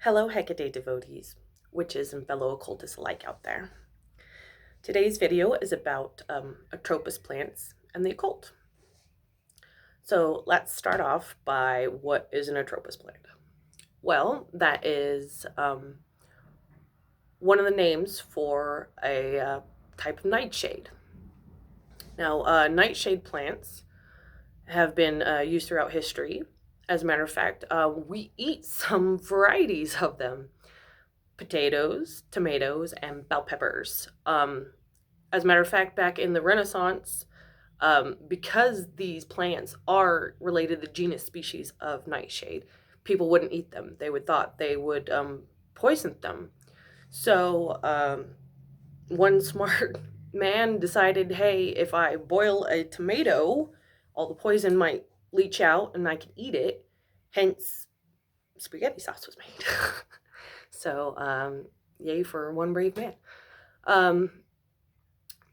Hello Hecate devotees, witches and fellow occultists alike out there. Today's video is about Atropos plants and the occult. So let's start off by what is an Atropos plant? Well, that is one of the names for a type of nightshade. Now, nightshade plants have been used throughout history. As a matter of fact, we eat some varieties of them: potatoes, tomatoes, and bell peppers. As a matter of fact, back in the Renaissance, because these plants are related to the genus species of nightshade, people wouldn't eat them. They would thought they would poison them. So one smart man decided, hey, if I boil a tomato, all the poison might leach out and I can eat it. Hence, spaghetti sauce was made. So, yay for one brave man.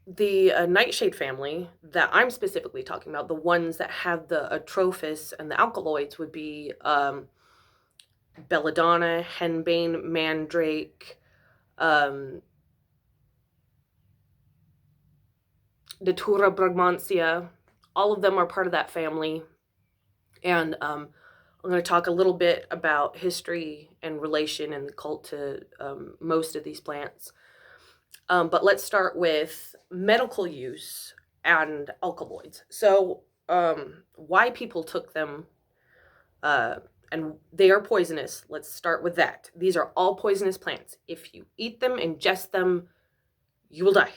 The nightshade family that I'm specifically talking about, the ones that have the Atropos and the alkaloids, would be belladonna, henbane, mandrake, datura brugmansia. All of them are part of that family. And I'm going to talk a little bit about history and relation and the cult to most of these plants. But let's start with medical use and alkaloids. So, why people took them, and they are poisonous. Let's start with that. These are all poisonous plants. If you eat them, ingest them, you will die.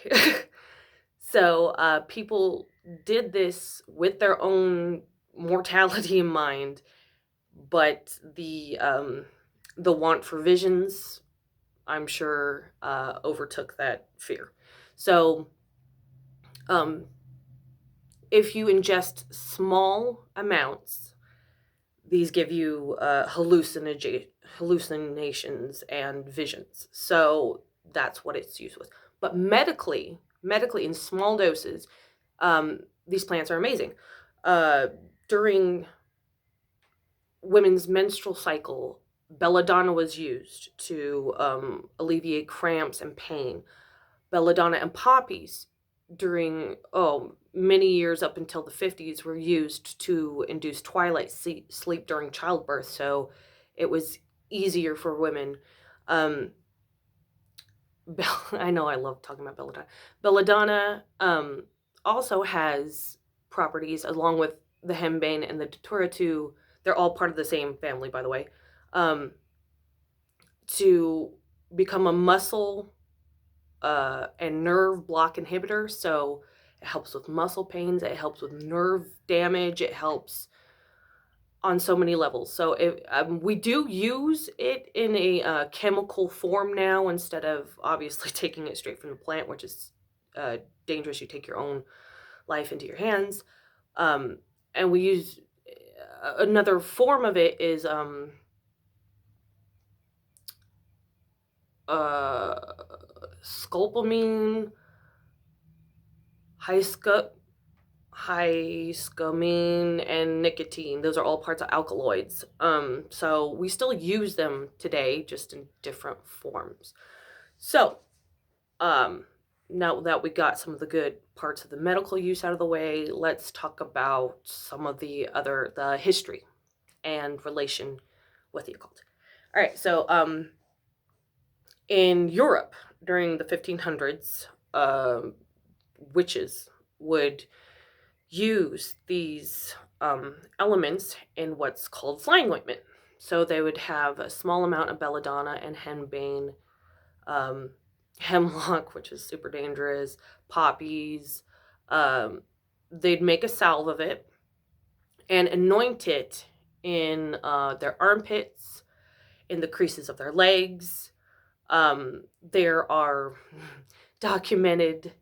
So, people did this with their own mortality in mind, but the want for visions, I'm sure, overtook that fear. So, if you ingest small amounts, these give you hallucinations and visions. So that's what it's used with. But medically, in small doses, these plants are amazing. During women's menstrual cycle, belladonna was used to alleviate cramps and pain. Belladonna and poppies during many years up until the 50s were used to induce twilight sleep during childbirth, so it was easier for women. I know I love talking about belladonna. Belladonna also has properties, along with the henbane and the datura, they're all part of the same family, by the way, to become a muscle and nerve block inhibitor. So it helps with muscle pains, it helps with nerve damage, it helps on so many levels. So we do use it in a chemical form now, instead of obviously taking it straight from the plant, which is dangerous. You take your own life into your hands. And we use another form of it is scopolamine, hiscamine, and nicotine. Those are all parts of alkaloids. So we still use them today, just in different forms. So, now that we got some of the good parts of the medical use out of the way, let's talk about some of the history and relation with the occult. All right, so in Europe during the 1500s, witches would use these elements in what's called flying ointment. So they would have a small amount of belladonna and henbane, hemlock, which is super dangerous, poppies. They'd make a salve of it and anoint it in their armpits, in the creases of their legs. There are documented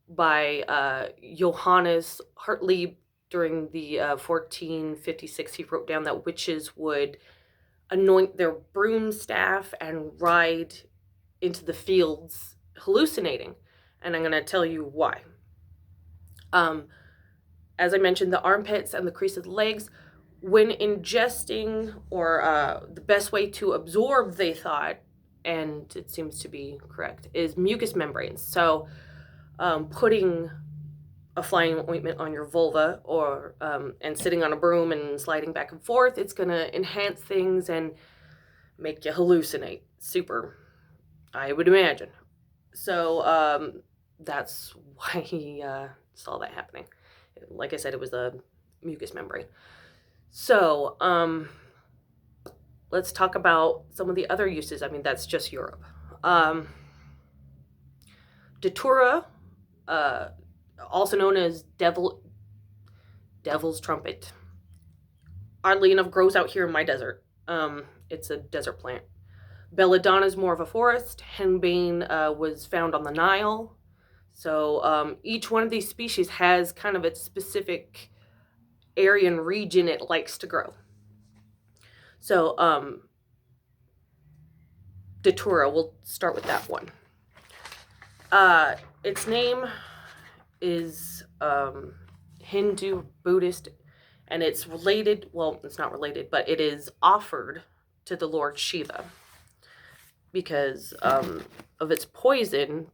by Johannes Hartlieb during the 1456. He wrote down that witches would anoint their broom staff and ride into the fields hallucinating. And I'm going to tell you why. As I mentioned, the armpits and the crease of the legs, when ingesting, or the best way to absorb, they thought, and it seems to be correct, is mucous membranes. So putting a flying ointment on your vulva, or and sitting on a broom and sliding back and forth, it's going to enhance things and make you hallucinate. Super, I would imagine. So that's why he saw that happening. Like I said, it was a mucous membrane. So let's talk about some of the other uses. I mean, that's just Europe. Datura, also known as devil's trumpet, oddly enough, grows out here in my desert. It's a desert plant. Belladonna is more of a forest. Henbane was found on the Nile. So each one of these species has kind of its specific area and region it likes to grow. So Datura, we'll start with that one. Its name is Hindu Buddhist, and it's related, well, it's not related, but it is offered to the Lord Shiva because of its poison.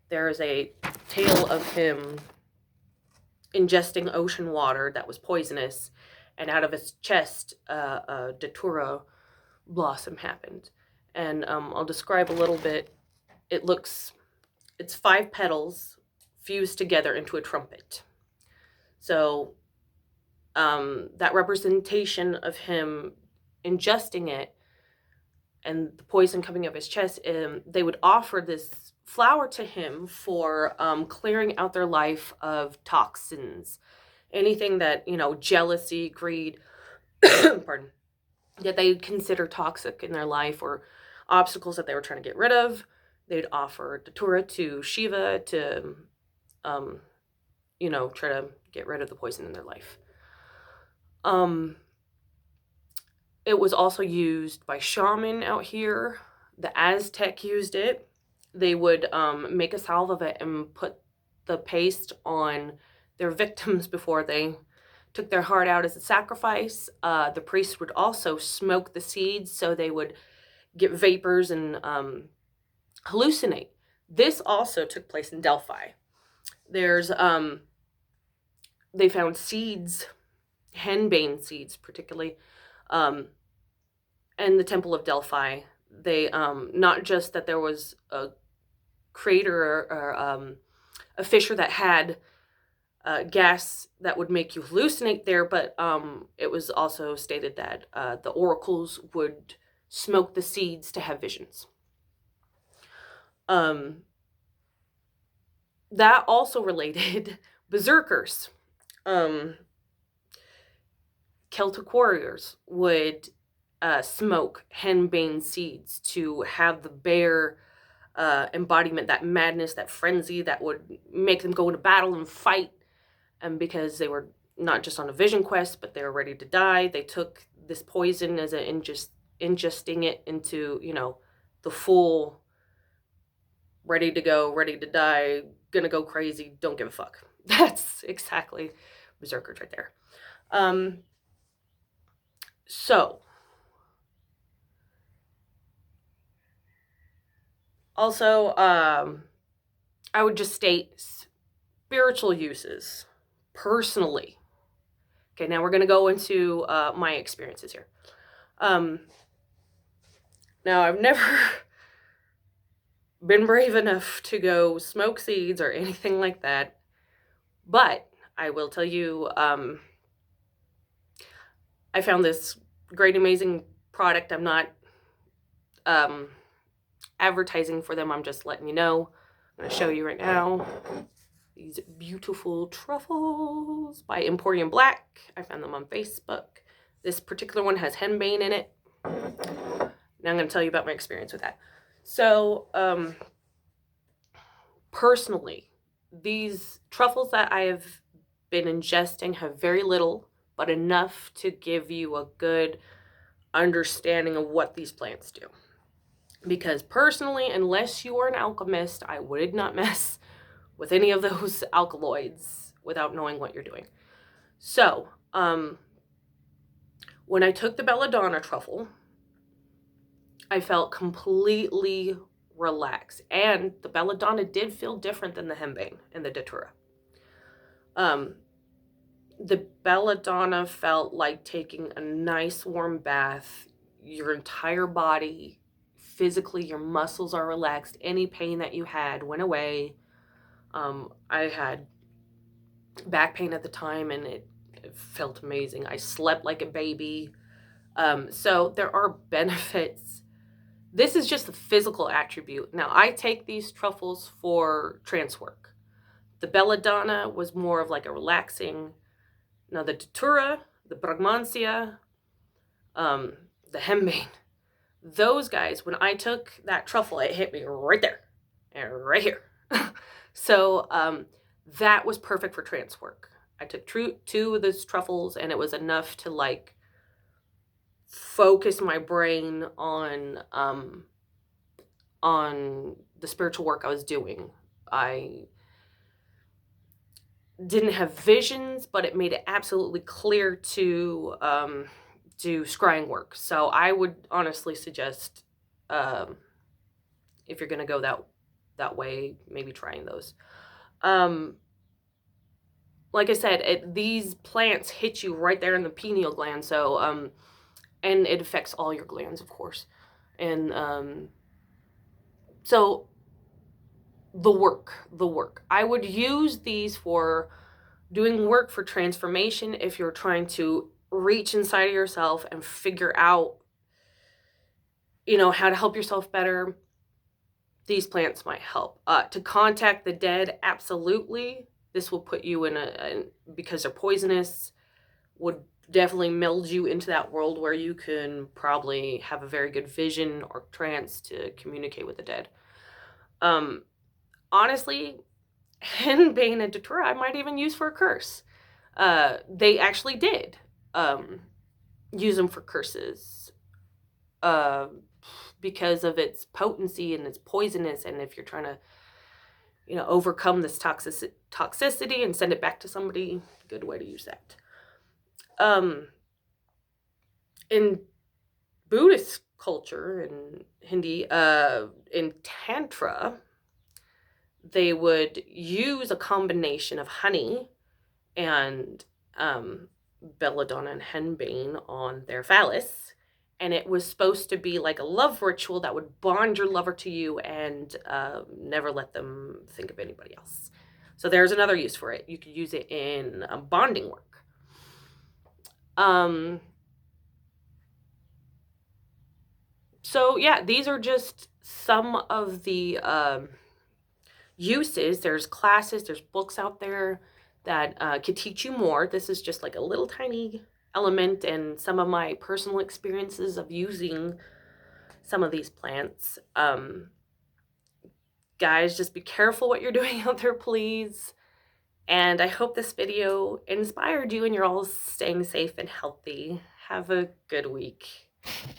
There is a tale of him ingesting ocean water that was poisonous, and out of his chest, a datura blossom happened. And I'll describe a little bit. It's 5 petals fused together into a trumpet. So that representation of him ingesting it and the poison coming out of his chest, they would offer this flower to him for clearing out their life of toxins, anything that, jealousy, greed, pardon, that they consider toxic in their life, or obstacles that they were trying to get rid of. They'd offer datura to Shiva to, try to get rid of the poison in their life. It was also used by shaman out here. The Aztec used it. They would make a salve of it and put the paste on their victims before they took their heart out as a sacrifice. The priest would also smoke the seeds so they would get vapors and hallucinate. This also took place in Delphi. There's they found seeds, henbane seeds particularly, in the Temple of Delphi. They not just that there was a crater or a fissure that had gas that would make you hallucinate there, but it was also stated that the oracles would smoke the seeds to have visions. That also related berserkers. Celtic warriors would smoke henbane seeds to have the bear embodiment, that madness, that frenzy that would make them go into battle and fight. And because they were not just on a vision quest, but they were ready to die, they took this poison as ingesting it into, the full ready to go, ready to die, gonna go crazy, don't give a fuck. That's exactly berserkers right there. So, also, I would just state spiritual uses, personally. Okay, now we're going to go into my experiences here. Now, I've never been brave enough to go smoke seeds or anything like that, but I will tell you, I found this great, amazing product. I'm not advertising for them. I'm just letting you know. I'm going to show you right now these beautiful truffles by Emporium Black. I found them on Facebook. This particular one has henbane in it. Now I'm going to tell you about my experience with that. So, personally, these truffles that I have been ingesting have very little, but enough to give you a good understanding of what these plants do. Because personally, unless you are an alchemist, I would not mess with any of those alkaloids without knowing what you're doing. So, When I took the belladonna truffle, I felt completely relaxed. And the belladonna did feel different than the henbane and the datura. The belladonna felt like taking a nice warm bath. Your entire body, physically, your muscles are relaxed. Any pain that you had went away. I had back pain at the time, and it felt amazing. I slept like a baby. So there are benefits. This is just a physical attribute. Now, I take these truffles for trance work. The belladonna was more of like a relaxing. Now, the datura, the brahmansia, the henbane, those guys, when I took that truffle, it hit me right there and right here. So that was perfect for trance work. I took 2 of those truffles, and it was enough to like focus my brain on the spiritual work I was doing. I didn't have visions, but it made it absolutely clear to do scrying work. So I would honestly suggest, if you're going to go that way, maybe trying those. Like I said, these plants hit you right there in the pineal gland. So, and it affects all your glands, of course. And so the work. I would use these for doing work for transformation if you're trying to reach inside of yourself and figure out, how to help yourself better. These plants might help. To contact the dead, absolutely. This will put you in because they're poisonous, would definitely meld you into that world where you can probably have a very good vision or trance to communicate with the dead. Honestly, henbane and datura I might even use for a curse. They actually did use them for curses because of its potency and its poisonous, and if you're trying to overcome this toxicity and send it back to somebody, good way to use that. In Buddhist culture and Hindi, in Tantra, they would use a combination of honey and belladonna and henbane on their phallus, and it was supposed to be like a love ritual that would bond your lover to you and never let them think of anybody else. So there's another use for it. You could use it in bonding work. So yeah, these are just some of the uses. There's classes, there's books out there that could teach you more. This is just like a little tiny element and some of my personal experiences of using some of these plants. Guys, just be careful what you're doing out there, please. And I hope this video inspired you and you're all staying safe and healthy. Have a good week.